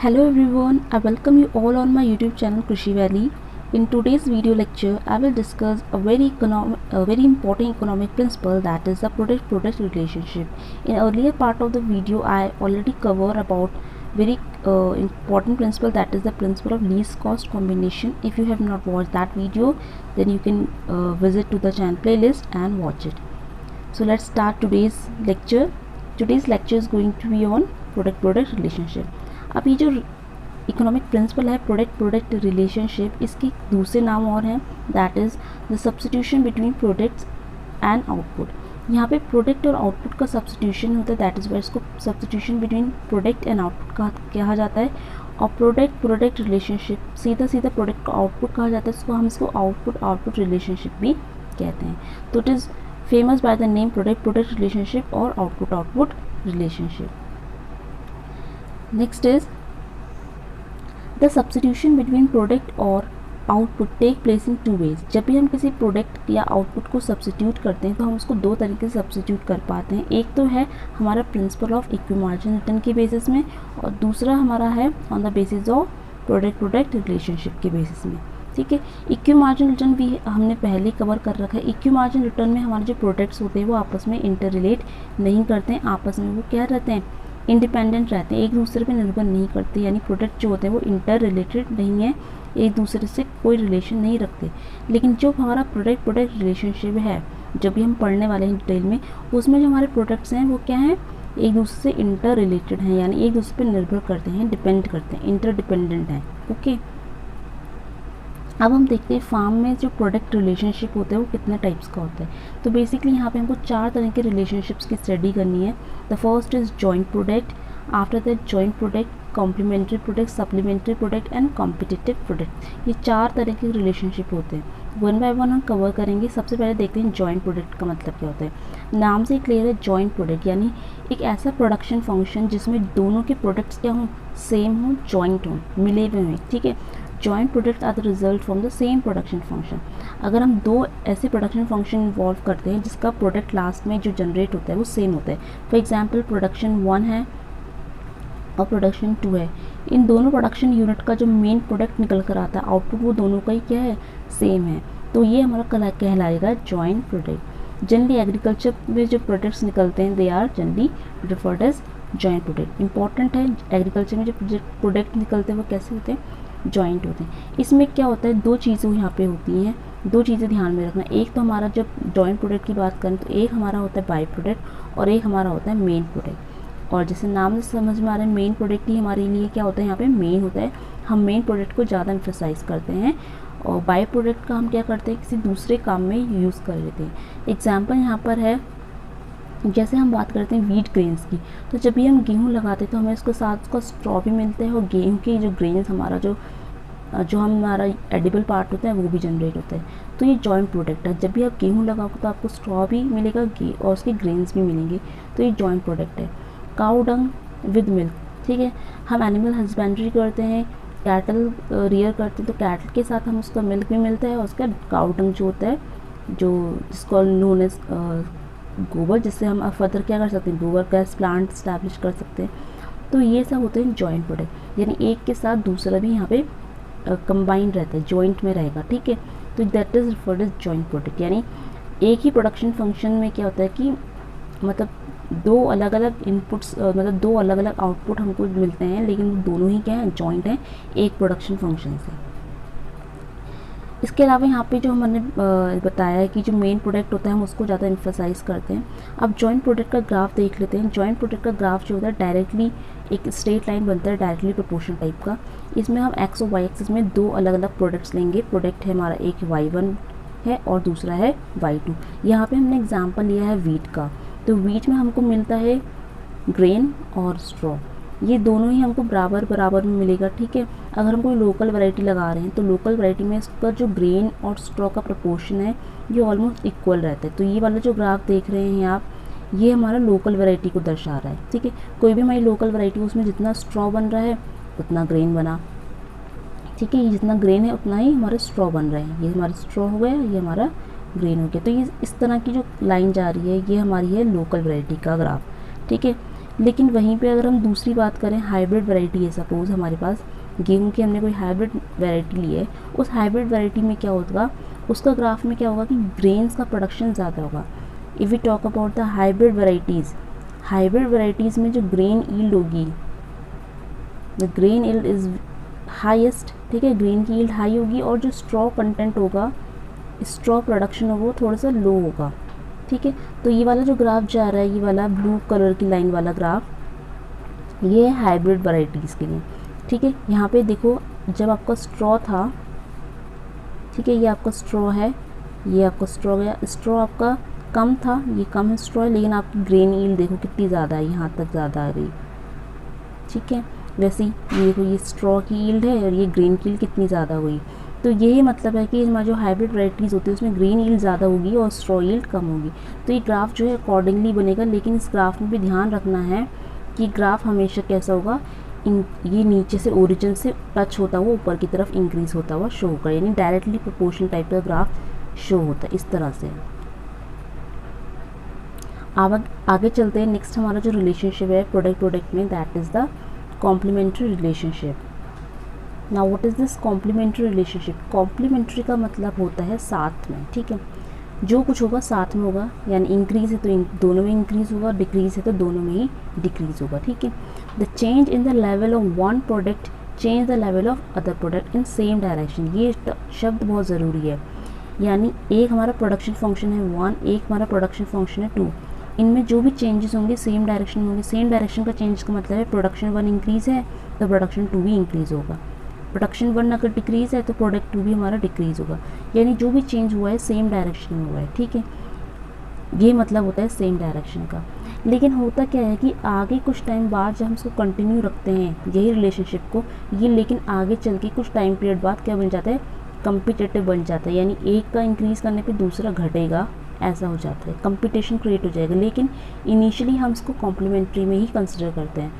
Hello everyone, I welcome you all on my YouTube channel Krishi Valley. In today's video lecture, I will discuss a very important economic principle, that is the product-product relationship. In earlier part of the video, I already covered about very important principle, that is the principle of least cost combination. If you have not watched that video, then you can visit to the channel playlist and watch it. So let's start today's lecture. Today's lecture is going to be on product-product relationship. अब ये जो economic principal है product relationship, इसके दूसरे नाम और हैं, that is the substitution between products and output. यहाँ पे प्रोडक्ट और आउटपुट का सब्स्टिट्यूशन होता है, दैट इज़ वाई इसको substitution between product and output कहा जाता है। और प्रोडक्ट रिलेशनशिप सीधा प्रोडक्ट का आउटपुट कहा जाता है, इसको इसको आउटपुट रिलेशनशिप भी कहते हैं। तो it is famous by the name product relationship और output relationship. Next is the substitution between product और output take place in two ways. जब भी हम किसी प्रोडक्ट या आउटपुट को सब्स्टिट्यूट करते हैं तो हम उसको दो तरीके से सब्स्टिट्यूट कर पाते हैं। एक तो है हमारा principle of equity margin return के बेसिस में, और दूसरा हमारा है on the basis of product relationship के बेसिस में। ठीक है, इक्विटी मार्जिन रिटर्न भी हमने पहले कवर कर रखा है। इक्विटी मार्जिन रिटर्न में हमारे जो प्रोडक्ट्स होते हैं वो आपस में इंटर रिलेट नहीं करते हैं, आपस में वो क्या रहते हैं, इंडिपेंडेंट रहते हैं, एक दूसरे पे निर्भर नहीं करते। यानी प्रोडक्ट जो होते हैं वो इंटर रिलेटेड नहीं है, एक दूसरे से कोई रिलेशन नहीं रखते। लेकिन जो हमारा प्रोडक्ट रिलेशनशिप है, जब भी हम पढ़ने वाले हैं डिटेल में, उसमें जो हमारे प्रोडक्ट्स हैं वो क्या हैं, एक दूसरे से इंटर रिलेटेड हैं, यानी एक दूसरे पे निर्भर करते हैं, डिपेंड करते हैं, इंटर डिपेंडेंट हैं। ओके, अब हम देखते हैं फार्म में जो प्रोडक्ट रिलेशनशिप होता है वो कितने टाइप्स का होता है। तो बेसिकली यहाँ पे हमको 4 तरह के रिलेशनशिप्स की स्टडी करनी है। The first is joint product, after that joint product, complementary product, supplementary product and competitive product. ये 4 तरह के रिलेशनशिप होते हैं। वन बाय वन हम कवर करेंगे। सबसे पहले देखते हैं जॉइंट प्रोडक्ट का मतलब क्या होता है। नाम से क्लियर है, जॉइंट प्रोडक्ट यानी एक ऐसा प्रोडक्शन फंक्शन जिसमें दोनों के प्रोडक्ट्स क्या हों, सेम हों, जॉइंट हों, मिले हुए हों। ठीक है, joint products are the result from the same production function. अगर हम दो ऐसे प्रोडक्शन फंक्शन इन्वॉल्व करते हैं जिसका प्रोडक्ट लास्ट में जो जनरेट होता है वो सेम होता है, फॉर एग्जांपल प्रोडक्शन 1 है और प्रोडक्शन 2 है, इन दोनों प्रोडक्शन यूनिट का जो मेन प्रोडक्ट निकल कर आता है, आउटपुट वो दोनों का ही क्या है, सेम है, तो ये हमारा कहलाएगा जॉइंट प्रोडक्ट। जनरली एग्रीकल्चर में जो प्रोडक्ट्स निकलते हैं they are generally referred as joint product. Important है, एग्रीकल्चर में जो प्रोडक्ट निकलते हैं वो कैसे होते हैं, जॉइंट होते हैं। इसमें क्या होता है, 2 चीज़ें यहाँ पे होती हैं, 2 चीज़ें ध्यान में रखना। एक तो हमारा जब जॉइंट प्रोडक्ट की बात करें तो एक हमारा होता है बाई प्रोडक्ट और एक हमारा होता है मेन प्रोडक्ट। और जैसे नाम से समझ में आ रहा है, मेन प्रोडक्ट ही हमारे लिए क्या होता है, यहाँ पे मेन होता है, हम मेन प्रोडक्ट को ज़्यादा एम्फेसाइज करते हैं, और बाई प्रोडक्ट का हम क्या करते हैं, किसी दूसरे काम में यूज़ कर लेते हैं। एग्जाम्पल यहाँ पर है, जैसे हम बात करते हैं वीट ग्रेन्स की, तो जब भी हम गेहूँ लगाते हैं तो हमें उसके साथ उसका स्ट्रॉ भी मिलता है, और गेहूँ की जो ग्रेन्स हमारा जो हमारा एडिबल पार्ट होता है वो भी जनरेट होता है। तो ये जॉइंट प्रोडक्ट है। जब भी आप गेहूँ लगाओगे तो आपको स्ट्रॉ भी मिलेगा और उसके ग्रेन्स भी मिलेंगे, तो ये जॉइंट प्रोडक्ट है। काऊ डंग विद मिल्क, ठीक है, हम एनिमल हस्बेंड्री करते हैं, कैटल रियर करते हैं, तो कैटल के साथ हम उसका मिल्क भी मिलता है, और उसका काऊ डंग जो होता है, जो जिसको नोन एज गोबर, जिससे हम फर्दर क्या कर सकते हैं, गोबर गैस प्लांट स्टैब्लिश कर सकते हैं। तो ये सब होते हैं जॉइंट प्रोडक्ट, यानी एक के साथ दूसरा भी यहाँ पे कंबाइंड रहता है, जॉइंट में रहेगा। ठीक है, तो that is referred as joint product. यानी एक ही प्रोडक्शन फंक्शन में क्या होता है कि मतलब 2 अलग अलग इनपुट्स, मतलब 2 अलग अलग आउटपुट हमको मिलते हैं, लेकिन दोनों ही क्या हैं, जॉइंट हैं एक प्रोडक्शन फंक्शन से। इसके अलावा यहाँ पे जो हमने बताया है कि जो मेन प्रोडक्ट होता है हम उसको ज़्यादा एम्फेसाइज करते हैं। अब जॉइंट प्रोडक्ट का ग्राफ देख लेते हैं। जॉइंट प्रोडक्ट का ग्राफ जो होता है डायरेक्टली एक स्ट्रेट लाइन बनता है, डायरेक्टली प्रोपोर्शनल टाइप का। इसमें हम एक्स और वाई एक्सिस में 2 अलग अलग प्रोडक्ट्स लेंगे। प्रोडक्ट है हमारा, एक y1 है और दूसरा है y2। यहाँ पे हमने एग्जाम्पल लिया है वीट का, तो वीट में हमको मिलता है ग्रेन और स्ट्रॉ, ये दोनों ही हमको बराबर में मिलेगा। ठीक है, अगर हम कोई लोकल वैरायटी लगा रहे हैं तो लोकल वैरायटी में इसका जो ग्रेन और स्ट्रॉ का प्रोपोर्शन है ये ऑलमोस्ट इक्वल रहता है। तो ये वाला जो ग्राफ देख रहे हैं आप, ये हमारा लोकल वैरायटी को दर्शा रहा है। ठीक है, कोई भी हमारी लोकल वैरायटी, उसमें जितना स्ट्रॉ बन रहा है उतना ग्रेन बना। ठीक है, ये जितना ग्रेन है उतना ही हमारे स्ट्रॉ बन रहे हैं। ये हमारा स्ट्रॉ हो गया, ये हमारा ग्रेन हो गया। तो ये इस तरह की जो लाइन जा रही है ये हमारी है लोकल वैरायटी का ग्राफ। ठीक है, लेकिन वहीं पे अगर हम दूसरी बात करें, हाइब्रिड वैरायटी है, सपोज़ हमारे पास गेहूं की हमने कोई हाइब्रिड वैरायटी ली है, उस हाइब्रिड वैरायटी में क्या होगा, उसका ग्राफ में क्या होगा कि ग्रेन्स का प्रोडक्शन ज़्यादा होगा। If we talk about the hybrid varieties में जो ग्रेन यील्ड होगी, the grain yield is highest, ठीक है, ग्रेन की यील्ड हाई होगी, और जो स्ट्रॉ कंटेंट होगा, स्ट्रॉ प्रोडक्शन होगा, वो थोड़ा सा लो होगा, ठीक है। तो ये वाला जो ग्राफ जा रहा है, ये वाला ब्लू कलर की लाइन वाला ग्राफ, ये है हाइब्रिड वैरायटीज़ के लिए, ठीक है। यहाँ पे देखो, जब आपका स्ट्रॉ था, ठीक है, ये आपका स्ट्रॉ है, ये आपका स्ट्रॉ गया, स्ट्रॉ आपका कम था, ये कम है स्ट्रॉ, लेकिन आपकी ग्रेन यील्ड देखो कितनी ज़्यादा है, यहाँ तक ज़्यादा आ गई, ठीक है। वैसे ही ये देखो, ये स्ट्रॉ की यील्ड है और ये ग्रेन की यील्ड कितनी ज़्यादा हुई। तो यही मतलब है कि हमारी जो हाइब्रिड वैरायटीज़ होती है उसमें ग्रेन यील्ड ज़्यादा होगी और स्ट्रॉ यील्ड कम होगी। तो ये ग्राफ जो है अकॉर्डिंगली बनेगा, लेकिन इस ग्राफ में भी ध्यान रखना है कि ग्राफ हमेशा कैसा होगा, ये नीचे से ओरिजिन से टच होता हुआ ऊपर की तरफ इंक्रीज़ होता हुआ शो होगा, यानी डायरेक्टली प्रोपोर्शनल टाइप का ग्राफ शो होता है इस तरह से। अब आगे चलते हैं, नेक्स्ट हमारा जो रिलेशनशिप है प्रोडक्ट में, that is the complementary relationship. Now what is this complementary relationship? Complementary का मतलब होता है साथ में, ठीक है, जो कुछ होगा साथ में होगा, यानी इंक्रीज़ है तो दोनों में इंक्रीज़ होगा, डिक्रीज़ है तो दोनों में ही डिक्रीज़ होगा, ठीक है। The change in the level of one product change the level of other product in same direction. ये शब्द बहुत ज़रूरी है, यानी एक हमारा प्रोडक्शन फंक्शन है 1, एक हमारा प्रोडक्शन फंक्शन है 2, इनमें जो भी चेंजेस होंगे सेम डायरेक्शन में होंगे। सेम डायरेक्शन का चेंज का मतलब है प्रोडक्शन 1 इंक्रीज़ है तो प्रोडक्शन 2 भी इंक्रीज़ होगा, प्रोडक्शन 1 अगर डिक्रीज़ है तो प्रोडक्ट 2 भी हमारा डिक्रीज़ होगा, यानी जो भी चेंज हुआ है सेम डायरेक्शन में हुआ है, ठीक है। ये मतलब होता है सेम डायरेक्शन का। लेकिन होता क्या है कि आगे कुछ टाइम बाद जब हम इसको कंटिन्यू रखते हैं यही रिलेशनशिप को, ये लेकिन आगे चल के कुछ टाइम पीरियड बाद क्या बन जाता है, कम्पिटेटिव बन जाता है, यानी एक का इंक्रीज़ करने पे दूसरा घटेगा, ऐसा हो जाता है, कंपटीशन क्रिएट हो जाएगा। लेकिन इनिशियली हम इसको कॉम्प्लीमेंट्री में ही कंसिडर करते हैं।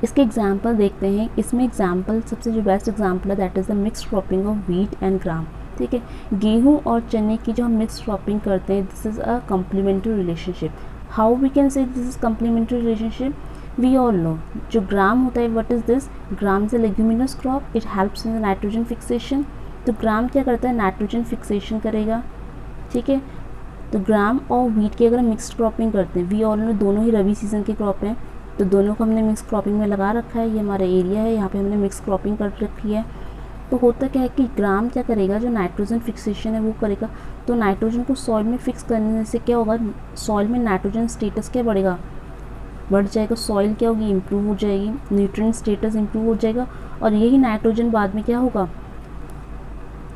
इसके एग्जाम्पल देखते हैं, इसमें एग्जाम्पल सबसे जो बेस्ट एग्जाम्पल है that is the mixed cropping of wheat and gram, ठीक है। गेहूँ और चने की जो हम मिक्स क्रॉपिंग करते हैं, this is a complementary relationship. How we can say this is complementary relationship? We all know जो ग्राम होता है, what is this? Gram is a leguminous crop, it helps in the nitrogen fixation. तो gram क्या करता है, nitrogen fixation करेगा, ठीक है। तो ग्राम और व्हीट की अगर हम मिक्स्ड क्रॉपिंग करते हैं, वी ऑल नो दोनों ही रबी सीजन के क्रॉप हैं, तो दोनों को हमने मिक्स क्रॉपिंग में लगा रखा है, ये हमारा एरिया है, यहाँ पे हमने मिक्स क्रॉपिंग कर रखी है। तो होता क्या है कि ग्राम क्या करेगा, जो नाइट्रोजन फिक्सेशन है वो करेगा, तो नाइट्रोजन को सॉइल में फिक्स करने से क्या होगा, सॉइल में नाइट्रोजन स्टेटस क्या बढ़ेगा, बढ़ जाएगा, सॉइल क्या होगी, इम्प्रूव हो जाएगी, न्यूट्रिएंट स्टेटस इम्प्रूव हो जाएगा, और यही नाइट्रोजन बाद में क्या होगा,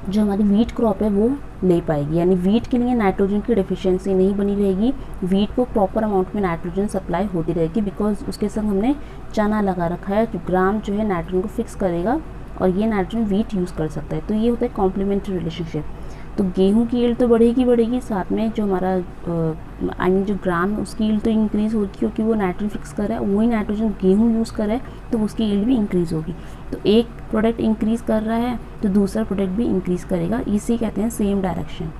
जो हमारी वीट क्रॉप है वो ले पाएगी, यानी वीट के लिए नाइट्रोजन की डेफिशिएंसी नहीं बनी रहेगी, वीट को प्रॉपर अमाउंट में नाइट्रोजन सप्लाई होती रहेगी, बिकॉज उसके संग हमने चना लगा रखा है, तो ग्राम जो है नाइट्रोजन को फिक्स करेगा और ये नाइट्रोजन वीट यूज़ कर सकता है। तो ये होता है कॉम्प्लीमेंट्री रिलेशनशिप। तो गेहूं की यील्ड तो बढ़ेगी, साथ में जो हमारा आई मीन जो ग्राम है उसकी यील्ड तो इंक्रीज़ होगी, क्योंकि वो नाइट्रोजन फिक्स कर रहा है, वही नाइट्रोजन गेहूं यूज़ कर रहा है तो उसकी यील्ड भी इंक्रीज़ होगी। तो एक प्रोडक्ट इंक्रीज़ कर रहा है तो दूसरा प्रोडक्ट भी इंक्रीज़ करेगा, इसी कहते हैं सेम डायरेक्शन।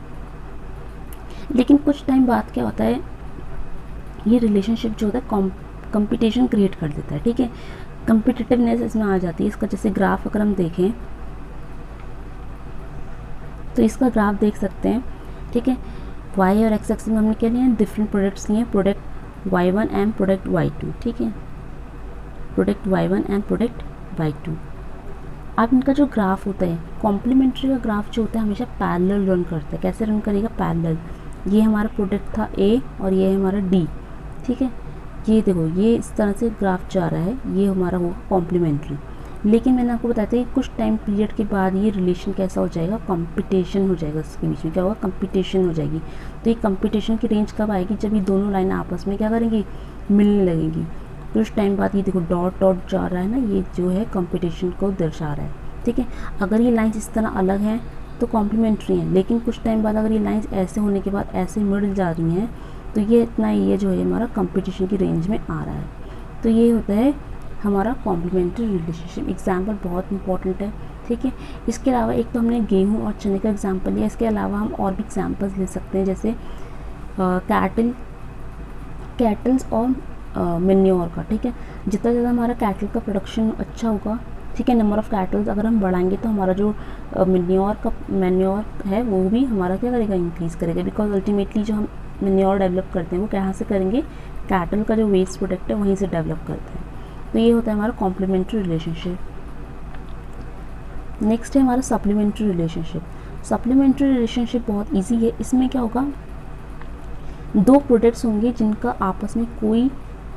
लेकिन कुछ टाइम बाद क्या होता है, ये रिलेशनशिप जो होता है कंपटीशन क्रिएट कर देता है, ठीक है, कंपिटिटिवनेस इसमें आ जाती है। इसका जैसे ग्राफ अगर हम देखें तो इसका ग्राफ देख सकते हैं, ठीक है। वाई और एक्स एक्सिस में हमने क्या लिया है, डिफरेंट प्रोडक्ट्स लिए, product y1 and product y2, ठीक है, product y1 and product y2। अब इनका जो ग्राफ होता है, कॉम्प्लीमेंट्री का ग्राफ जो होता है हमेशा पैरेलल रन करता है। कैसे रन करेगा, पैरेलल। ये हमारा प्रोडक्ट था A और ये है हमारा D, ठीक है। ये देखो, ये इस तरह से ग्राफ जा रहा है, ये हमारा होगा कॉम्प्लीमेंट्री। लेकिन मैंने आपको बताया था कि कुछ टाइम पीरियड के बाद ये रिलेशन कैसा हो जाएगा, कंपटीशन हो जाएगा, इसके बीच में क्या होगा, कंपटीशन हो जाएगी। तो ये कंपटीशन की रेंज कब आएगी, जब ये दोनों लाइन आपस में क्या करेंगी, मिलने लगेंगी। कुछ टाइम बाद ये देखो डॉट डॉट जा रहा है ना, ये जो है कंपटीशन को दर्शा रहा है, ठीक है। अगर ये लाइन्स इस तरह अलग हैं तो कॉम्प्लीमेंट्री हैं, लेकिन कुछ टाइम बाद अगर ये लाइन्स ऐसे होने के बाद ऐसे मिल जा रही हैं तो ये इतना ये जो है हमारा कंपटीशन की रेंज में आ रहा है। तो ये होता है हमारा कॉम्प्लीमेंट्री रिलेशनशिप। एग्जाम्पल बहुत इंपॉर्टेंट है, ठीक है। इसके अलावा एक तो हमने गेहूं और चने का एग्जाम्पल लिया, इसके अलावा हम और भी एग्जाम्पल्स ले सकते हैं, जैसे कैटल्स और मेन्योर का, ठीक है। जितना ज़्यादा हमारा कैटल का प्रोडक्शन अच्छा होगा, ठीक है, नंबर ऑफ़ कैटल्स अगर हम बढ़ाएंगे तो हमारा जो मेन्योर है वो भी हमारा क्या करेगा, इंक्रीज़ करेगा। बिकॉज अल्टीमेटली जो हम मेन्योर डेवलप करते हैं वो कहाँ से करेंगे, कैटल का जो वेस्ट प्रोडक्ट है वहीं से डेवलप करते हैं। तो ये होता है हमारा कॉम्प्लीमेंट्री रिलेशनशिप। नेक्स्ट है हमारा सप्लीमेंट्री रिलेशनशिप। सप्लीमेंट्री रिलेशनशिप बहुत ईजी है। इसमें क्या होगा, दो प्रोडक्ट्स होंगे जिनका आपस में कोई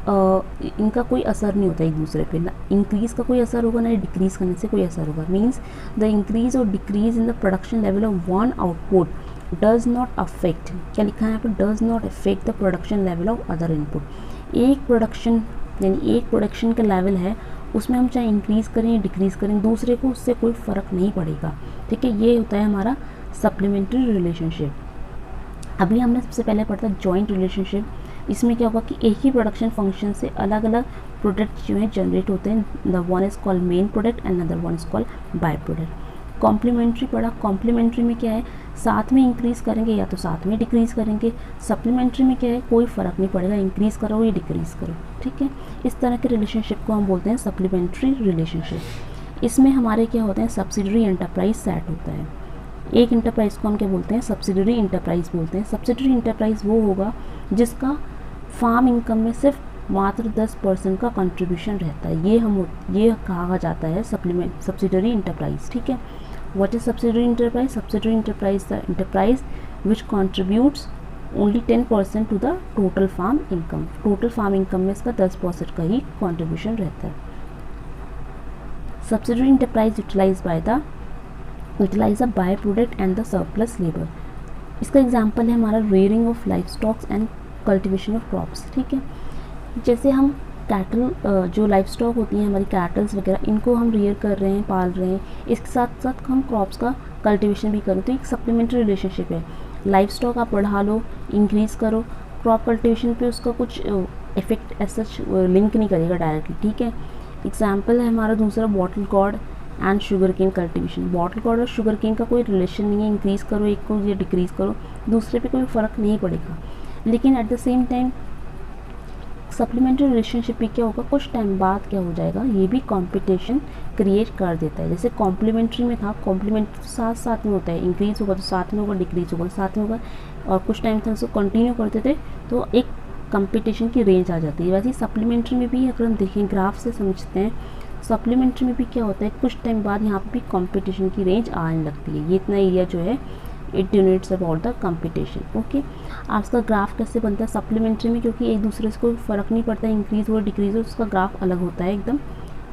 इनका कोई असर नहीं होता एक दूसरे पे, ना इंक्रीज़ का कोई असर होगा ना डिक्रीज़ करने से कोई असर होगा। मीन्स द इंक्रीज और decrease in the production level of one output does not affect, क्या लिखा है यहाँ पर, does not affect the production level of other input. एक प्रोडक्शन यानी एक प्रोडक्शन का लेवल है, उसमें हम चाहे इंक्रीज़ करें या डिक्रीज़ करें, दूसरे को उससे कोई फ़र्क नहीं पड़ेगा, ठीक है। ये होता है हमारा सप्लीमेंट्री रिलेशनशिप। अभी हमने सबसे पहले पढ़ा था जॉइंट रिलेशनशिप। इसमें क्या होगा कि एक ही प्रोडक्शन फंक्शन से अलग अलग प्रोडक्ट जो है जनरेट होते हैं। The one is called main product and other one is called by product. Complementary पढ़ा, कॉम्प्लीमेंट्री में क्या है, साथ में इंक्रीज़ करेंगे या तो साथ में डिक्रीज़ करेंगे। सप्लीमेंट्री में क्या है, कोई फ़र्क नहीं पड़ेगा, इंक्रीज़ करो या डिक्रीज़ करो, ठीक है। इस तरह के रिलेशनशिप को हम बोलते हैं सप्लीमेंट्री रिलेशनशिप। इसमें हमारे क्या होते हैं, सब्सिडरी एंटरप्राइज सेट होता है। एक इंटरप्राइज़ को हम क्या बोलते हैं, सब्सिडरी इंटरप्राइज़ बोलते हैं। सब्सिडरी इंटरप्राइज़ वो होगा जिसका फार्म इनकम में सिर्फ मात्र 10% का कंट्रीब्यूशन रहता है। ये कहा जाता है सब्सिडरी इंटरप्राइज, ठीक है। What is subsidiary enterprise? Subsidiary enterprise the enterprise which contributes only 10% to the total farm income. Total farm income में इसका 10% का ही कंट्रीब्यूशन रहता है। Subsidiary enterprise utilize the by product and the surplus labour. इसका example है हमारा rearing of life stocks and cultivation of crops, ठीक है। जैसे हम कैटल जो लाइफ स्टॉक होती हैं हमारी कैटल्स वगैरह, इनको हम रेयर कर रहे हैं, पाल रहे हैं, इसके साथ साथ हम क्रॉप्स का कल्टिवेशन भी करें, तो एक सप्लीमेंट्री रिलेशनशिप है। लाइफ स्टॉक आप बढ़ा लो, इंक्रीज़ करो, क्रॉप कल्टिवेशन पे उसका कुछ इफेक्ट ऐसा लिंक नहीं करेगा डायरेक्टली, ठीक है। एग्जाम्पल है हमारा दूसरा bottle gourd and sugar cane cultivation. Bottle gourd और शुगर केन का कोई रिलेशन नहीं है, इंक्रीज़ करो एक को या डिक्रीज़ करो, दूसरे पे कोई फ़र्क नहीं पड़ेगा। लेकिन at the same time supplementary relationship भी क्या होगा, कुछ टाइम बाद क्या हो जाएगा, ये भी कंपटीशन क्रिएट कर देता है। जैसे कॉम्प्लीमेंट्री में था, कॉम्प्लीमेंट्री साथ साथ में होता है, इंक्रीज़ होगा तो साथ में होगा, डिक्रीज़ होगा साथ में होगा, और कुछ टाइम तक उसको कंटिन्यू करते थे तो एक कंपटीशन की रेंज आ जाती है। वैसे ही सप्लीमेंट्री में भी अगर हम देखें, ग्राफ से समझते हैं, सप्लीमेंट्री में भी क्या होता है, कुछ टाइम बाद यहाँ पर भी कंपटीशन की रेंज आने लगती है। ये इतना एरिया जो है it denotes about the competition, okay. आप इसका ग्राफ कैसे बनता है सप्लीमेंट्री में, क्योंकि एक दूसरे से कोई फ़र्क नहीं पड़ता, इंक्रीज़ हो डिक्रीज़ हो, उसका ग्राफ अलग होता है एकदम।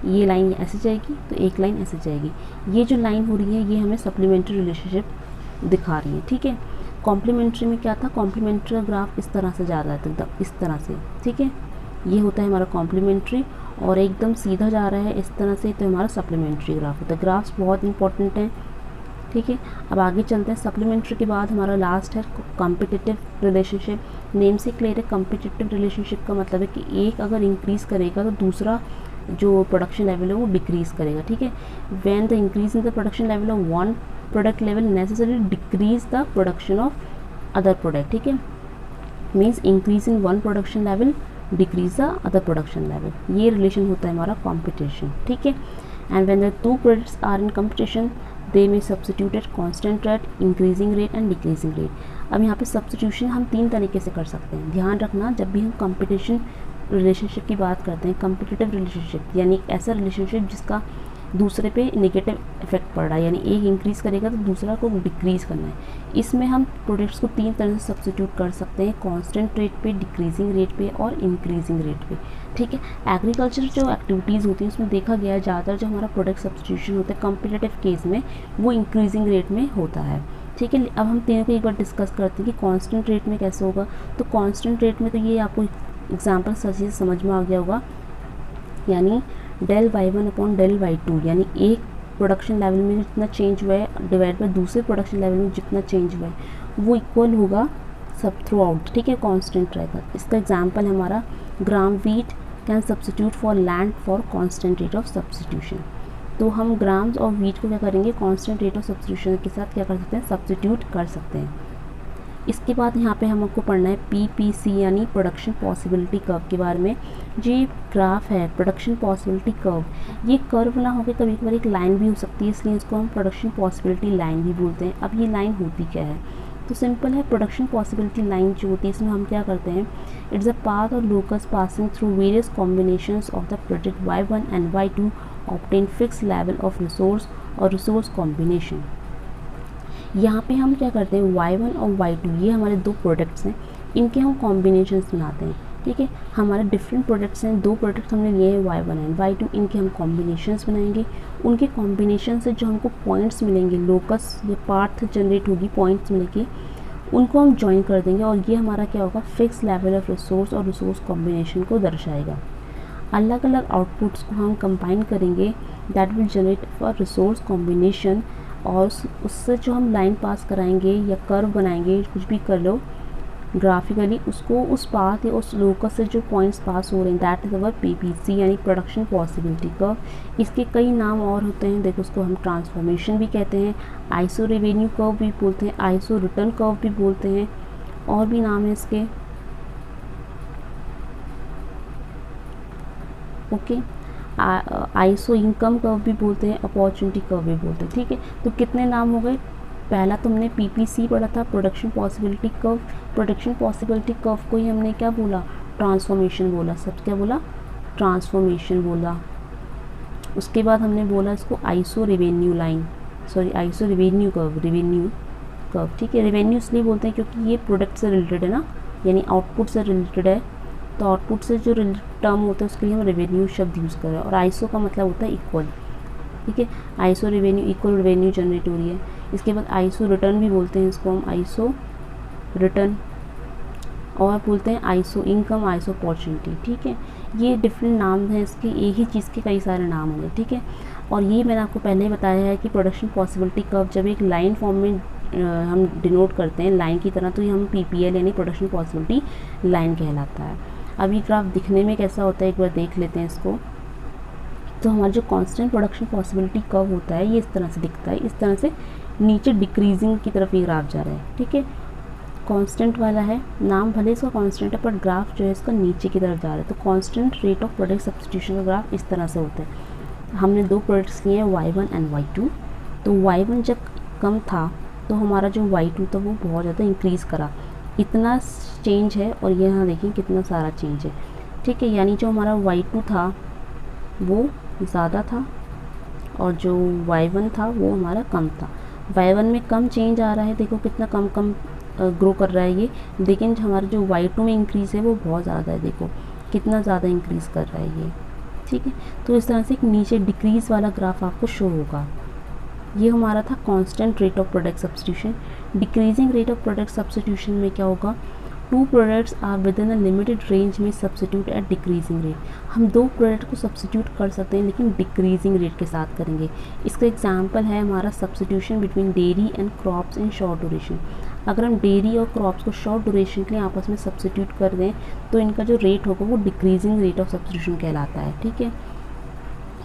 ये लाइन ऐसे जाएगी तो एक लाइन ऐसे जाएगी, ये जो लाइन हो रही है ये हमें सप्लीमेंट्री रिलेशनशिप दिखा रही है, ठीक है। कॉम्प्लीमेंट्री में क्या था, कॉम्प्लीमेंट्री का ग्राफ इस तरह से जा रहा है, एकदम इस तरह से, ठीक है। ये होता है हमारा कॉम्प्लीमेंट्री, और एकदम सीधा जा रहा है इस तरह से, तो हमारा सप्लीमेंट्री ग्राफ होता है। ग्राफ्स बहुत इंपॉर्टेंट है, ठीक है। अब आगे चलते हैं। सप्लीमेंट्री के बाद हमारा लास्ट है कॉम्पिटिटिव रिलेशनशिप। नेम से क्लियर है, कॉम्पिटिटिव रिलेशनशिप का मतलब है कि एक अगर इंक्रीज़ करेगा तो दूसरा जो प्रोडक्शन लेवल है वो डिक्रीज़ करेगा, ठीक है। When the increase in the production level of one product level necessary decrease the production of other product, ठीक है। Means increase in one production level decrease the other production level, ये relation होता है हमारा competition, ठीक है। And when the two products are in competition they may substituted constant rate, increasing rate and decreasing rate. अब यहाँ पे substitution हम 3 तरीके से कर सकते हैं। ध्यान रखना, जब भी हम कंपटीशन रिलेशनशिप की बात करते हैं, कम्पिटिटिव रिलेशनशिप यानी ऐसा रिलेशनशिप जिसका दूसरे पे नेगेटिव इफेक्ट पड़ रहा है, यानी एक इंक्रीज़ करेगा तो दूसरा को डिक्रीज़ करना है। इसमें हम प्रोडक्ट्स को 3 तरह से सब्सटीट्यूट कर सकते हैं, कांस्टेंट रेट पे, डिक्रीजिंग रेट पे और इंक्रीजिंग रेट पे, ठीक है। एग्रीकल्चर जो एक्टिविटीज़ होती हैं उसमें देखा गया है ज़्यादातर जो हमारा प्रोडक्ट सब्सटीट्यूशन होता है कम्पिटिटिव केस में वो इंक्रीजिंग रेट में होता है, ठीक है। अब हम तीनों को एक बार डिस्कस करते हैं कि कांस्टेंट रेट में कैसे होगा। तो कांस्टेंट रेट में तो ये आपको एग्जाम्पल सही से समझ में आ गया होगा, यानी del y1 upon del y2, यानी एक प्रोडक्शन लेवल में जितना चेंज हुआ है डिवाइड बाय दूसरे प्रोडक्शन लेवल में जितना चेंज हुआ है वो इक्वल होगा सब थ्रू आउट, ठीक है, कांस्टेंट रहेगा। इसका एग्जांपल हमारा gram wheat can substitute for land for constant rate of substitution. तो हम ग्राम्स और व्हीट को क्या करेंगे, कांस्टेंट रेट ऑफ सब्सटीट्यूशन के साथ क्या कर सकते हैं, सब्सटीट्यूट कर सकते हैं। इसके बाद यहाँ पे हमको पढ़ना है PPC यानी प्रोडक्शन पॉसिबिलिटी कर्व के बारे में। जो ये ग्राफ है प्रोडक्शन पॉसिबिलिटी कर्व, ये कर्व ना होकर कभी कभार एक लाइन भी हो सकती है, इसलिए इसको हम प्रोडक्शन पॉसिबिलिटी लाइन भी बोलते हैं। अब ये लाइन होती क्या है, तो सिंपल है, प्रोडक्शन पॉसिबिलिटी लाइन जो होती है इसमें हम क्या करते हैं, इट्स अ पाथ और locus passing through various combinations of the product y1 and y2 obtain fix level of resource और रिसोर्स कॉम्बिनेशन। यहाँ पे हम क्या करते हैं, y1 और y2 ये हमारे दो प्रोडक्ट्स हैं, इनके हम कॉम्बिनेशंस बनाते हैं। ठीक है, हमारे डिफरेंट प्रोडक्ट्स हैं, दो प्रोडक्ट्स हमने लिए हैं y1 एंड y2, इनके हम कॉम्बिनेशंस बनाएंगे। उनके कॉम्बिनेशन से जो हमको पॉइंट्स मिलेंगे, लोकस ये पाथ जनरेट होगी, पॉइंट्स मिलेंगे, उनको हम ज्वाइन कर देंगे और ये हमारा क्या होगा, फिक्स लेवल ऑफ रिसोर्स और रिसोर्स कॉम्बिनेशन को दर्शाएगा। अलग अलग आउटपुट्स को हम कंबाइन करेंगे, that will generate for resource combination, और उससे जो हम लाइन पास कराएंगे या कर्व बनाएंगे, कुछ भी कर लो ग्राफिकली, उसको उस पाथ या उस लोकस से जो पॉइंट्स पास हो रहे हैं, दैट इज़ अवर PPC यानी प्रोडक्शन पॉसिबिलिटी कर्व। इसके कई नाम और होते हैं, देखो उसको हम ट्रांसफॉर्मेशन भी कहते हैं, आइसो रेवेन्यू कर्व भी बोलते हैं, आइसो रिटर्न कर्व भी बोलते हैं, और भी नाम है इसके। ओके, आइसो इनकम कर्व भी बोलते हैं, अपॉर्चुनिटी कर्व भी बोलते हैं। ठीक है, तो कितने नाम हो गए, पहला तो हमने PPC पढ़ा था, production possibility curve. Production possibility curve को ही हमने क्या बोला, ट्रांसफॉर्मेशन बोला, सब क्या बोला, ट्रांसफॉर्मेशन बोला। उसके बाद हमने बोला इसको iso revenue line, sorry iso revenue curve. ठीक है, रेवेन्यू इसलिए बोलते हैं क्योंकि ये प्रोडक्ट से रिलेटेड है ना, यानी आउटपुट से रिलेटेड है, तो आउटपुट से जो टर्म होता है उसके लिए हम रेवेन्यू शब्द यूज़ कर रहे हैं। और आइसो का मतलब होता है इक्वल। ठीक है, iso revenue, equal revenue generate हो रही है। इसके बाद आइसो रिटर्न भी बोलते हैं इसको हम, आइसो रिटर्न, और बोलते हैं आइसो इनकम, आइसो अपॉर्चुनिटी। ठीक है, ये डिफरेंट नाम हैं इसके, एक ही चीज़ के कई सारे नाम होंगे। ठीक है, और ये मैंने आपको पहले ही बताया है कि प्रोडक्शन पॉसिबिलिटी कर्व जब एक लाइन फॉर्म में हम डिनोट करते हैं लाइन की तरह, तो ये हम PPL यानी प्रोडक्शन पॉसिबिलिटी लाइन कहलाता है। अब ये ग्राफ दिखने में कैसा होता है, एक बार देख लेते हैं इसको। तो हमारा जो कांस्टेंट प्रोडक्शन पॉसिबिलिटी कर्व होता है ये इस तरह से दिखता है, इस तरह से नीचे डिक्रीजिंग की तरफ ये ग्राफ जा रहा है। ठीक है, कांस्टेंट वाला है, नाम भले इसका कांस्टेंट है पर ग्राफ जो है इसका नीचे की तरफ जा रहा है। तो constant rate of product substitution का ग्राफ इस तरह से होता है। हमने दो प्रोडक्ट्स लिए हैं y1 एंड y2, तो y1 जब कम था तो हमारा जो y2 था वो बहुत ज़्यादा इंक्रीज़ करा, इतना चेंज है, और ये यहाँ देखिए कितना सारा चेंज है। ठीक है, यानी जो हमारा y2 था वो ज़्यादा था और जो y1 था वो हमारा कम था। y1 में कम चेंज आ रहा है, देखो कितना कम ग्रो कर रहा है ये, लेकिन हमारा जो y2 में इंक्रीज़ है वो बहुत ज़्यादा है, देखो कितना ज़्यादा इंक्रीज़ कर रहा है ये। ठीक है, तो इस तरह से एक नीचे डिक्रीज़ वाला ग्राफ आपको शो होगा। ये हमारा था constant rate of product substitution. Decreasing rate of product substitution में क्या होगा, two products are within a limited range में सब्स्टिट्यूट एट डिक्रीजिंग रेट। हम दो प्रोडक्ट को सब्स्टिट्यूट कर सकते हैं लेकिन डिक्रीजिंग रेट के साथ करेंगे। इसका एग्जांपल है हमारा substitution between dairy and crops in short duration. अगर हम डेयरी और क्रॉप्स को शॉर्ट ड्यूरेशन के लिए आपस में सब्स्टिट्यूट कर दें तो इनका जो रेट होगा वो डिक्रीजिंग रेट ऑफ सब्स्टिट्यूशन कहलाता है। ठीक है,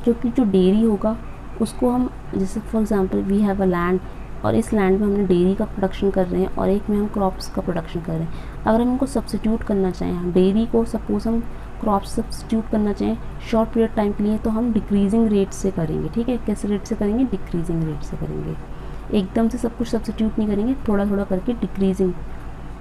क्योंकि जो डेयरी होगा उसको हम, जैसे for example we have a land, और इस लैंड में हमने डेयरी का प्रोडक्शन कर रहे हैं और एक में हम क्रॉप्स का प्रोडक्शन कर रहे हैं। अगर हम इनको सब्स्टिट्यूट करना चाहें, डेयरी को सपोज हम क्रॉप्स सब्स्टिट्यूट करना चाहें शॉर्ट पीरियड टाइम के लिए, तो हम डिक्रीजिंग रेट से करेंगे। ठीक है, कैसे रेट से करेंगे, डिक्रीजिंग रेट से करेंगे। एकदम से सब कुछ सब्स्टिट्यूट नहीं करेंगे, थोड़ा थोड़ा करके डिक्रीजिंग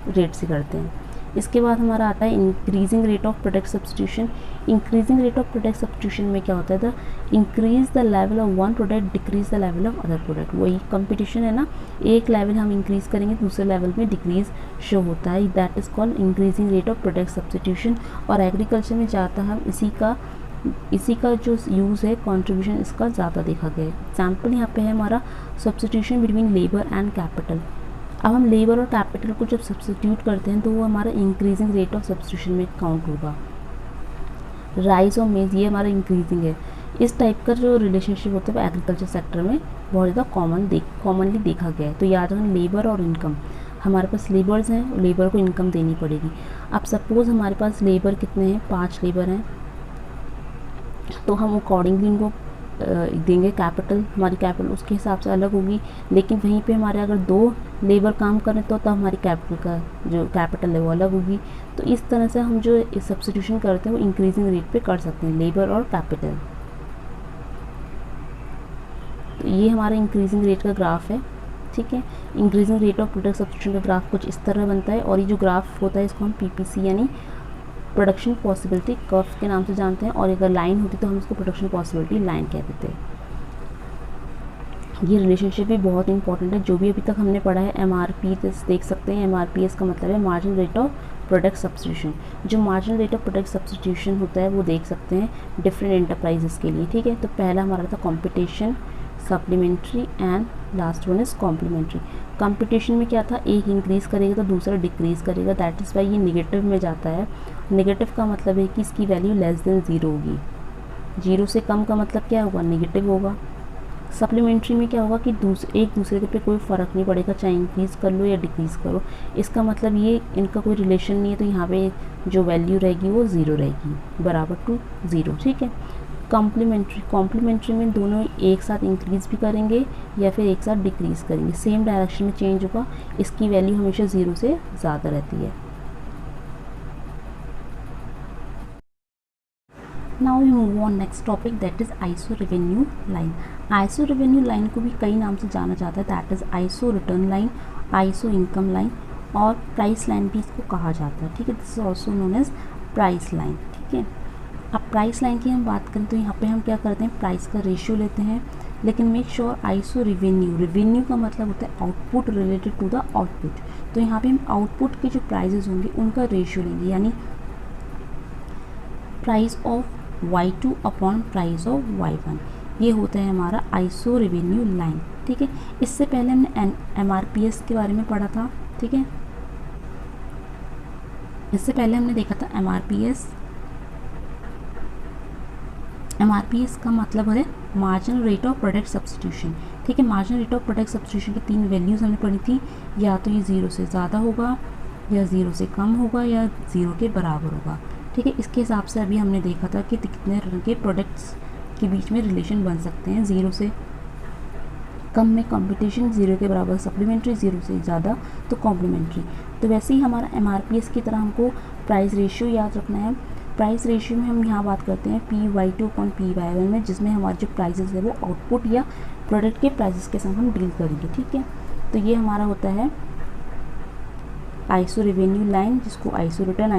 रेट से करते हैं। इसके बाद हमारा आता है increasing rate of product substitution. Increasing rate of product substitution में क्या होता है, the increase the level of one product decrease the level of other product. वही कंपटीशन है ना, एक लेवल हम इंक्रीज़ करेंगे दूसरे लेवल में डिक्रीज शो होता है, that is called increasing rate of product substitution. और एग्रीकल्चर में ज़्यादा हम इसी का जो यूज़ है, कंट्रीब्यूशन इसका ज़्यादा देखा गया है। एग्जाम्पल यहाँ पे है हमारा substitution between labour and capital. अब हम लेबर और कैपिटल को जब सब्स्टिट्यूट करते हैं तो वो हमारा इंक्रीजिंग रेट ऑफ सब्स्टिट्यूशन में काउंट होगा। राइस और मेज ये हमारा इंक्रीजिंग है। इस टाइप का जो रिलेशनशिप होता है वो एग्रीकल्चर सेक्टर में बहुत ज़्यादा कॉमनली देखा गया है। तो याद रखना लेबर और इनकम, हमारे पास लेबर्स हैं, लेबर को इनकम देनी पड़ेगी। अब सपोज़ हमारे पास लेबर कितने हैं, 5 लेबर हैं, तो हम अकॉर्डिंगली इनको देंगे कैपिटल, हमारी कैपिटल उसके हिसाब से अलग होगी। लेकिन वहीं पे हमारे अगर 2 लेबर काम करें तो तब हमारी कैपिटल का जो कैपिटल है वो अलग होगी। तो इस तरह से हम जो सब्स्टिट्यूशन करते हैं वो इंक्रीजिंग रेट पे कर सकते हैं, लेबर और कैपिटल। तो ये हमारा इंक्रीजिंग रेट का ग्राफ है, ठीक है। Increasing rate of product substitution का ग्राफ कुछ इस तरह बनता है, और ये जो ग्राफ होता है इसको हम PPC यानी प्रोडक्शन पॉसिबिलिटी कर्व के नाम से जानते हैं, और अगर लाइन होती तो हम इसको प्रोडक्शन पॉसिबिलिटी लाइन कहते थे। ये रिलेशनशिप भी बहुत इंपॉर्टेंट है, जो भी अभी तक हमने पढ़ा है। MRP देख सकते हैं, MRPS का मतलब है marginal rate of product substitution. जो marginal rate of product substitution होता है वो देख सकते हैं डिफरेंट एंटरप्राइजेस के लिए, ठीक है। तो पहला हमारा था competition, supplementary and last one is complementary. Competition में क्या था, एक इंक्रीज़ करेगा तो दूसरा डिक्रीज़ करेगा, दैट इज़ वाई ये निगेटिव में जाता है। नेगेटिव का मतलब है कि इसकी वैल्यू लेस देन ज़ीरो होगी। जीरो से कम का मतलब क्या होगा, नेगेटिव होगा। सप्लीमेंट्री में क्या होगा कि एक दूसरे पे कोई फ़र्क नहीं पड़ेगा, चाहे इंक्रीज़ कर लो या डिक्रीज़ करो, इसका मतलब ये इनका कोई रिलेशन नहीं है, तो यहाँ पे जो वैल्यू रहेगी वो ज़ीरो रहेगी, बराबर टू ज़ीरो, ठीक है। कॉम्प्लीमेंट्री में दोनों एक साथ इंक्रीज़ भी करेंगे या फिर एक साथ डिक्रीज़ करेंगे, सेम डायरेक्शन में चेंज होगा, इसकी वैल्यू हमेशा ज़ीरो से ज़्यादा रहती है। Now we move on next topic, that is iso revenue line. Iso revenue line को भी कई नाम से जाना जाता है, that is iso return line, iso income line, और प्राइस लाइन भी इसको कहा जाता है, ठीक है। This is also known as price line, ठीक है। अब प्राइस लाइन की हम बात करें तो यहाँ पे हम क्या करते हैं, प्राइस का रेशियो लेते हैं, लेकिन मेक श्योर आइसो रेवेन्यू का मतलब होता है output related to the output. तो यहाँ पे हम आउटपुट के जो प्राइजेस होंगे उनका रेशियो लेंगे, यानी price of Y2 upon price of Y1, ये होता है हमारा आइसो रेवेन्यू लाइन, ठीक है। इससे पहले हमने MRPS के बारे में पढ़ा था, ठीक है। इससे पहले हमने देखा था MRPS का मतलब है marginal rate of product substitution, ठीक है। Marginal rate of product substitution की 3 वैल्यूज़ हमने पढ़ी थी, या तो ये 0 से ज़्यादा होगा, या 0 से कम होगा, या 0 के बराबर होगा, ठीक है। इसके हिसाब से अभी हमने देखा था कि कितने रंग के प्रोडक्ट्स के बीच में रिलेशन बन सकते हैं। 0 से कम में कंपटीशन, 0 के बराबर सप्लीमेंट्री, 0 से ज़्यादा तो कॉम्प्लीमेंट्री। तो वैसे ही हमारा MRPS की तरह हमको प्राइस रेशियो याद रखना है। प्राइस रेशियो में हम यहाँ बात करते हैं PY2 अपॉन PY1 में, जिसमें हमारे जो प्राइसेस है वो आउटपुट या प्रोडक्ट के प्राइसेस के साथ हम डील करेंगे, ठीक है। तो ये हमारा होता है आइसो रेवेन्यू लाइन, जिसको आइसो रिटर्न,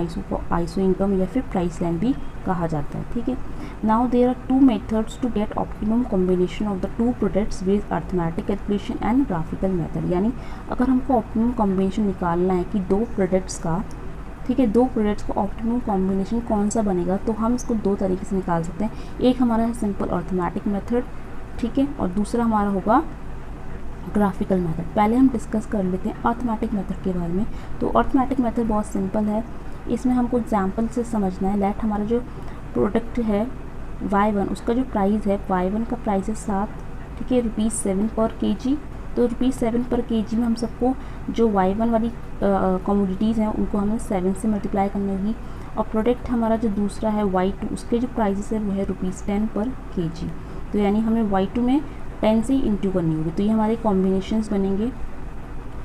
आइसो इनकम या फिर प्राइस लाइन भी कहा जाता है, ठीक है। Now there are 2 methods to get optimum combination of the 2 products with arithmetic calculation and graphical method. यानी अगर हमको ऑप्टिमम कॉम्बिनेशन निकालना है कि 2 प्रोडक्ट्स का, ठीक है, 2 प्रोडक्ट्स का ऑप्टिमम कॉम्बिनेशन कौन सा बनेगा, तो हम इसको 2 तरीके से निकाल सकते हैं। एक हमारा है सिंपल अर्थमेटिक मेथड, ठीक है, और दूसरा हमारा होगा ग्राफिकल मेथड। पहले हम डिस्कस कर लेते हैं अर्थमेटिक मेथड के बारे में। तो अर्थमेटिक मेथड बहुत सिंपल है, इसमें हमको एग्जांपल से समझना है। लेट हमारा जो प्रोडक्ट है Y1, उसका जो प्राइस है, Y1 का प्राइस है 7, ठीक है, ₹7 पर kg। तो ₹7 पर kg में हम सबको जो Y1 वाली कमोडिटीज़ हैं उनको हमें 7 से मल्टीप्लाई करनी होगी, और प्रोडक्ट हमारा जो दूसरा है Y2, उसके जो प्राइसेस है वो है ₹10 पर kg। तो यानी हमें Y2 में 10 से इंटू करनी होगी। तो ये हमारे कॉम्बिनेशंस बनेंगे,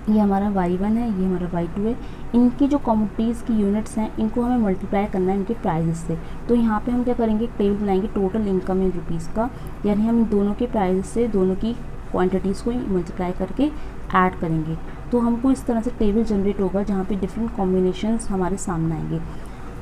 ये हमारा Y1 है, ये हमारा Y2 है। इनकी जो कमोडिटीज़ की यूनिट्स हैं इनको हमें मल्टीप्लाई करना है इनके प्राइजेस से। तो यहाँ पे हम क्या करेंगे, टेबल बनाएंगे टोटल इनकम इन रुपीज़ का, यानी हम दोनों के प्राइजेस से दोनों की क्वांटिटीज़ को मल्टीप्लाई करके ऐड करेंगे। तो हमको इस तरह से टेबल जनरेट होगा जहाँ पे डिफरेंट कॉम्बिनेशंस हमारे सामने आएंगे।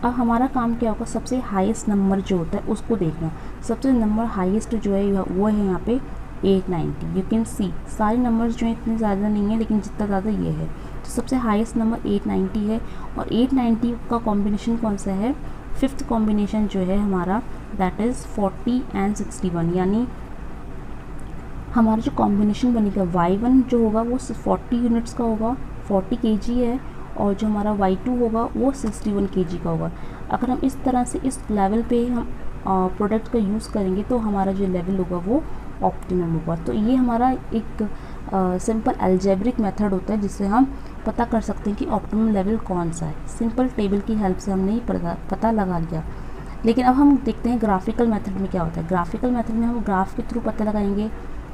अब हमारा काम क्या होगा, सबसे हाईएस्ट नंबर जो होता है उसको देखना। सबसे नंबर हाईएस्ट जो है वो है यहाँ पे 890। यू कैन सी सारे नंबर्स जो हैं इतने ज़्यादा नहीं है, लेकिन जितना ज़्यादा ये है। तो सबसे हाईएस्ट नंबर 890 है, और 890 का कॉम्बिनेशन कौन सा है, 5th कॉम्बिनेशन जो है हमारा, दैट इज़ 40 एंड 61। यानी हमारा जो कॉम्बिनेशन बनेगा Y1 जो होगा वो 40 यूनिट्स का होगा, 40 kg है, और जो हमारा Y2 होगा वो 61 kg का होगा। अगर हम इस तरह से इस लेवल पे हम प्रोडक्ट का यूज़ करेंगे तो हमारा जो लेवल होगा वो ऑप्टिमम होगा। तो ये हमारा एक सिंपल अलजेब्रिक मेथड होता है जिससे हम पता कर सकते हैं कि ऑप्टिमम लेवल कौन सा है। सिंपल टेबल की हेल्प से हमने ये पता लगा लिया। लेकिन अब हम देखते हैं ग्राफिकल मेथड में क्या होता है। ग्राफिकल मेथड में हम ग्राफ के थ्रू पता लगाएंगे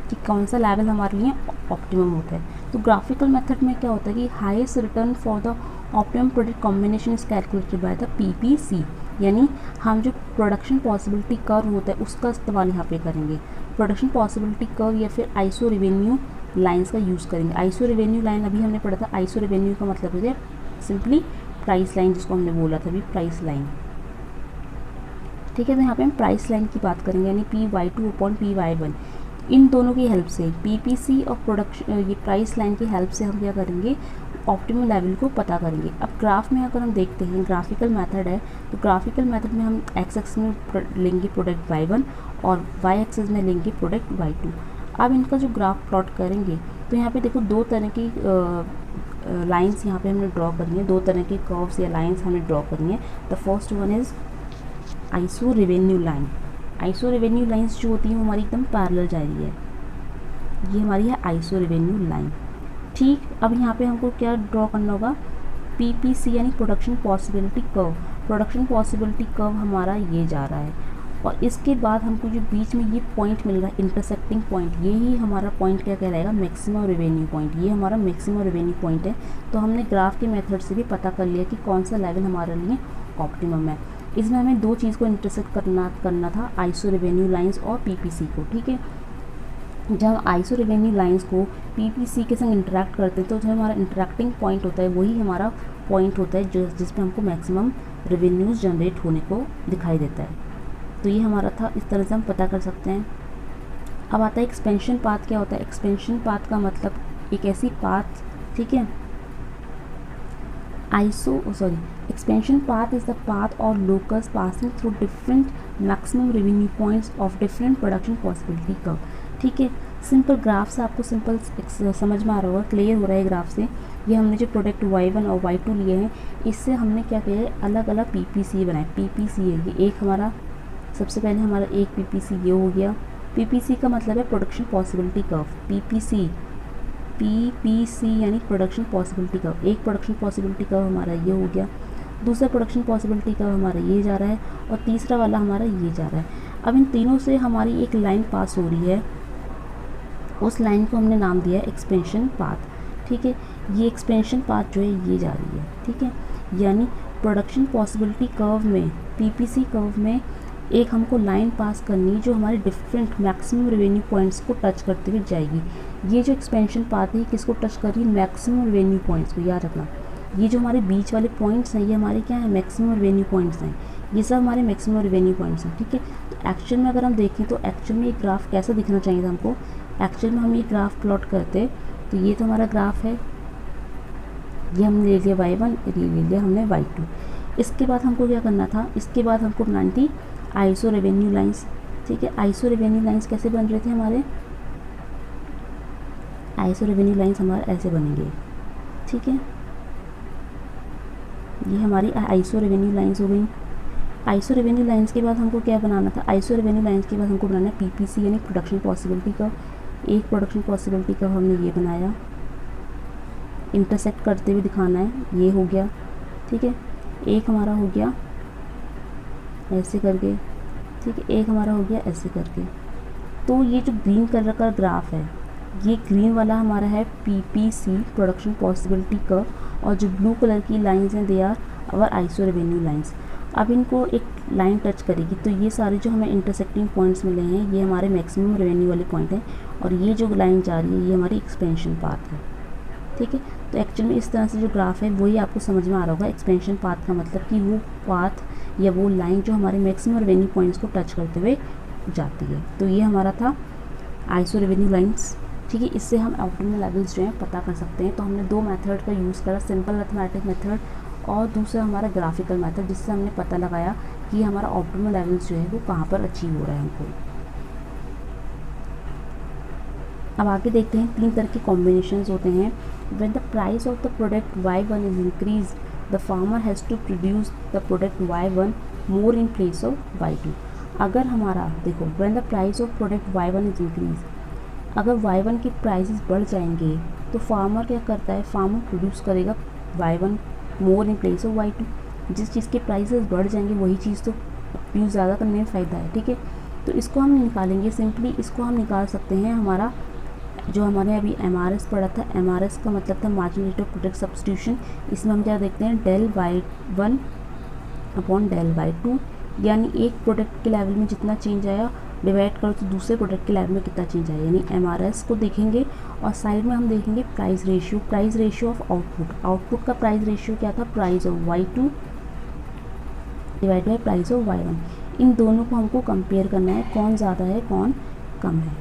कि कौन सा लेवल हमारे लिए ऑप्टिमम होता है। तो ग्राफिकल मेथड में क्या होता है कि highest return for the optimum product combination is calculated by the PPC, यानी हम जो प्रोडक्शन पॉसिबिलिटी कर्व होता है उसका इस्तेमाल यहाँ पे करेंगे। प्रोडक्शन पॉसिबिलिटी कर्व या फिर आइसो रेवेन्यू लाइंस का यूज़ करेंगे। आइसो रेवेन्यू लाइन अभी हमने पढ़ा था, आइसो रेवेन्यू का मतलब हो गया सिंपली प्राइस लाइन, जिसको हमने बोला था अभी प्राइस लाइन, ठीक है। तो यहाँ पे हम प्राइस लाइन की बात करेंगे, यानी PY2 अपॉन PY1, इन दोनों की हेल्प से PPC और प्रोडक्शन ये प्राइस लाइन की हेल्प से हम क्या करेंगे, ऑप्टिमम लेवल को पता करेंगे। अब ग्राफ में अगर हम देखते हैं, ग्राफिकल मेथड है, तो ग्राफिकल मेथड में हम एक्स एक्सिस में लेंगे प्रोडक्ट Y1 और वाई एक्सिस में लेंगे प्रोडक्ट Y2। अब इनका जो ग्राफ प्लॉट करेंगे तो यहाँ पे देखो दो तरह की लाइंस यहाँ पे हमने ड्रॉ करनी है, दो तरह की कर्व्स या लाइंस हमें ड्रॉ करनी है। The first one is iso revenue line. Iso revenue lines जो होती हैं वो हमारी एकदम पैरेलल जा रही है, ये हमारी है आइसो रेवेन्यू लाइन, ठीक। अब यहाँ पे हमको क्या ड्रॉ करना होगा, PPC यानी production possibility curve. Production possibility curve हमारा ये जा रहा है, और इसके बाद हमको जो बीच में ये पॉइंट मिल रहा है इंटरसेक्टिंग पॉइंट, यही हमारा पॉइंट क्या कहलाएगा, मैक्सिमम रेवेन्यू पॉइंट। ये हमारा मैक्सिमम रेवेन्यू पॉइंट है। तो हमने ग्राफ के मेथड से भी पता कर लिया कि कौन सा लेवल हमारे लिए ऑप्टिमम है। इसमें हमें दो चीज़ को इंटरसेक्ट करना था, आइसो रेवेन्यू लाइंस और PPC को, ठीक है। जब आइसो रेवेन्यू लाइंस को PPC के संग इंटरेक्ट करते हैं तो जो हमारा इंटरेक्टिंग पॉइंट होता है वही हमारा पॉइंट होता है जो जिस पे हमको मैक्सिमम रेवेन्यूज़ जनरेट होने को दिखाई देता है। तो ये हमारा था, इस तरह से हम पता कर सकते हैं। अब आता है एक्सपेंशन पाथ। क्या होता है एक्सपेंशन पाथ का मतलब, एक ऐसी पाथ, ठीक है, expansion path is the path or locus passing through different maximum revenue points of different production possibility curve, ठीक है। सिंपल ग्राफ से आपको सिंपल समझ में आ रहा होगा, क्लियर हो रहा है ग्राफ से। ये हमने जो प्रोडक्ट Y1 और Y2 लिए हैं, इससे हमने क्या किया है, अलग अलग PPC बनाए। PPC है ये एक हमारा, सबसे पहले हमारा एक PPC ये हो गया। PPC का मतलब है प्रोडक्शन पॉसिबिलिटी कर्व। PPC यानी प्रोडक्शन पॉसिबिलिटी कर्व। एक प्रोडक्शन पॉसिबिलिटी कर्व हमारा ये हो गया, दूसरा प्रोडक्शन पॉसिबिलिटी कर्व हमारा ये जा रहा है, और तीसरा वाला हमारा ये जा रहा है। अब इन तीनों से हमारी एक लाइन पास हो रही है, उस लाइन को हमने नाम दिया है एक्सपेंशन पाथ, ठीक है। ये एक्सपेंशन पाथ जो है ये जा रही है, ठीक है। यानी प्रोडक्शन पॉसिबिलिटी कर्व में, PPC कर्व में एक हमको लाइन पास करनी है जो हमारे डिफरेंट मैक्सिमम रेवेन्यू पॉइंट्स को टच करते हुए जाएगी। ये जो एक्सपेंशन पाथ है किसको टच कर रही है, मैक्सिमम रेवेन्यू पॉइंट्स को, याद रखना। ये जो हमारे बीच वाले पॉइंट्स हैं ये हमारे क्या है, मैक्सिमम रेवेन्यू पॉइंट्स हैं, ये सब हमारे मैक्सिमम रेवेन्यू पॉइंट्स हैं, ठीक है। तो एक्चुअल में अगर हम देखें तो एक्चुअल में ये ग्राफ कैसा दिखना चाहिए था हमको, एक्चुअल में हम ये ग्राफ प्लॉट करते तो ये तो हमारा ग्राफ है, ये हमने ले लिया Y1, ये ले लिया हमने Y2। इसके बाद हमको क्या करना था, इसके बाद हमको बनानी थी आइसो रेवेन्यू लाइंस, ठीक है। आइसो रेवेन्यू लाइंस कैसे बन रहे थे हमारे, आइसो रेवेन्यू लाइंस हमारे ऐसे बनेंगे, ठीक है। ये हमारी आइसो रेवेन्यू लाइंस हो गई। आइसो रेवेन्यू लाइंस के बाद हमको क्या बनाना था, आइसो रेवेन्यू लाइंस के बाद हमको बनाना है PPC यानी प्रोडक्शन पॉसिबिलिटी कर्व। एक प्रोडक्शन पॉसिबिलिटी कर्व हमने ये बनाया, इंटरसेक्ट करते हुए दिखाना है, ये हो गया, ठीक है। एक हमारा हो गया ऐसे करके, ठीक है, एक हमारा हो गया ऐसे करके। तो ये जो ग्रीन कलर का ग्राफ है, ये ग्रीन वाला हमारा है PPC प्रोडक्शन पॉसिबिलिटी कर्व, और जो ब्लू कलर की लाइंस हैं they are our iso revenue lines. अब इनको एक लाइन टच करेगी तो ये सारे जो हमें इंटरसेक्टिंग पॉइंट्स मिले हैं ये हमारे मैक्सिमम रेवेन्यू वाले पॉइंट हैं, और ये जो लाइन जा रही है ये हमारी एक्सपेंशन पाथ है, ठीक है। तो एक्चुअल में इस तरह से जो ग्राफ है वही आपको समझ में आ रहा होगा। एक्सपेंशन पाथ का मतलब कि वो पाथ या वो लाइन जो हमारे मैक्सिमम रेवेन्यू पॉइंट्स को टच करते हुए जाती है। तो ये हमारा था आइसो रेवेन्यू लाइंस, ठीक है। इससे हम ऑप्टिमल लेवल्स जो हैं पता कर सकते हैं। तो हमने दो मेथड का यूज़ करा, सिंपल मैथमेटिक मेथड और दूसरा हमारा ग्राफिकल मेथड, जिससे हमने पता लगाया कि हमारा ऑप्टिमल लेवल्स जो है वो कहाँ पर अचीव हो रहा है हमको। अब आगे देखते हैं, तीन तरह के कॉम्बिनेशंस होते हैं। When the price of the product Y1 is increase, the farmer has to produce the product Y1 more in place of Y2। अगर हमारा देखो, when the price of product Y1 is increase, अगर Y1 के prices बढ़ जाएंगे तो farmer क्या करता है, फार्मर प्रोड्यूस करेगा Y1 more in place of Y2। जिस चीज़ के प्राइसेस बढ़ जाएंगे वही चीज़ तो यूज़ ज़्यादा करने में फ़ायदा है, ठीक है। तो इसको हम निकालेंगे, सिंपली इसको हम निकाल सकते हैं हमारा जो हमारे अभी MRS पढ़ा था, MRS का मतलब था marginal rate of product substitution. इसमें हम क्या देखते हैं, del by 1 upon del by 2, यानी एक प्रोडक्ट के लेवल में जितना चेंज आया डिवाइड करो तो दूसरे प्रोडक्ट के लेवल में कितना चेंज आया, यानी MRS को देखेंगे। और साइड में हम देखेंगे प्राइस रेशियो ऑफ आउटपुट का प्राइस रेशियो क्या था, price of Y2 divide by price of Y1। इन दोनों को हमको कंपेयर करना है, कौन ज़्यादा है कौन कम है।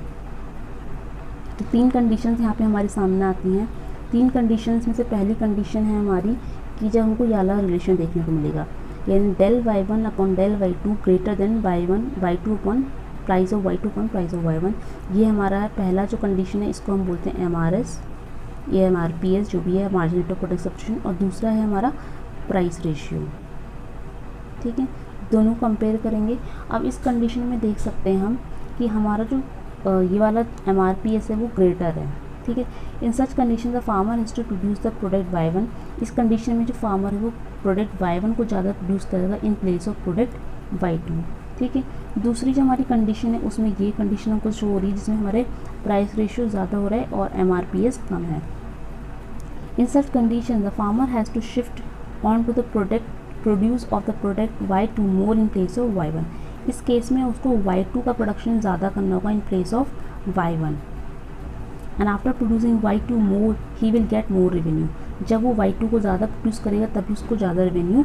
तो 3 कंडीशंस यहाँ पे हमारे सामने आती हैं। 3 कंडीशंस में से पहली कंडीशन है हमारी कि जब हमको ये वाला रिलेशन देखने को मिलेगा, यानी del Y1 upon del Y2 greater than Y2 upon price of Y2 upon price of Y1। ये हमारा पहला जो कंडीशन है, इसको हम बोलते हैं MRS, ये MRPS जो भी है, marginal rate of product substitution. और दूसरा है हमारा प्राइस रेशियो। ठीक है, दोनों कंपेयर करेंगे। अब इस कंडीशन में देख सकते हैं हम कि हमारा जो ये वाला MRPS है वो ग्रेटर है। ठीक है, in such condition the farmer has to produce the product Y1। इस कंडीशन में जो फार्मर है वो प्रोडक्ट Y1 को ज़्यादा प्रोड्यूस करेगा इन प्लेस ऑफ प्रोडक्ट Y2। ठीक है, दूसरी जो हमारी कंडीशन है उसमें ये कंडीशन हमको शो हो रही है जिसमें हमारे प्राइस रेशियो ज़्यादा हो रहा है और MRPS कम है। In such condition the farmer has to shift on to the produce of the product Y2 more in place of Y1। इस केस में उसको Y2 का प्रोडक्शन ज़्यादा करना होगा इन place of Y1। And after producing Y2 more he will get more revenue. जब वो Y2 को ज़्यादा प्रोड्यूस करेगा तभी उसको ज़्यादा रेवेन्यू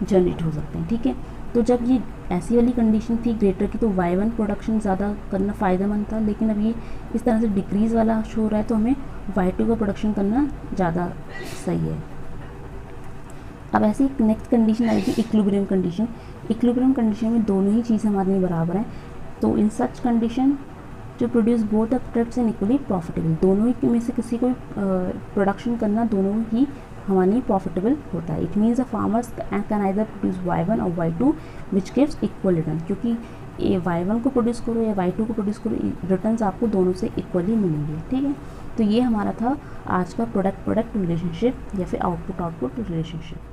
जनरेट हो सकते हैं। ठीक है, तो जब ये ऐसी वाली कंडीशन थी ग्रेटर की तो Y1 प्रोडक्शन ज़्यादा करना फ़ायदेमंद था, लेकिन अब ये इस तरह से डिक्रीज़ वाला शो हो रहा है तो हमें Y2 का प्रोडक्शन करना ज़्यादा सही है। अब ऐसी नेक्स्ट कंडीशन आएगी इक्विलिब्रियम कंडीशन। इक्विलिब्रियम कंडीशन में दोनों ही चीज़ हमारे लिए बराबर हैं। तो इन सच कंडीशन जो produce both the products and equally profitable, दोनों ही में से किसी को प्रोडक्शन करना दोनों ही हमारे लिए प्रॉफिटेबल होता है। It means the farmers can either produce Y1 और Y2 which gives equal return, क्योंकि ये Y1 को प्रोड्यूस करो या Y2 को प्रोड्यूस करो, रिटर्न्स आपको दोनों से इक्वली मिलेंगे। ठीक है, तो ये हमारा था आज का प्रोडक्ट रिलेशनशिप या फिर आउटपुट रिलेशनशिप।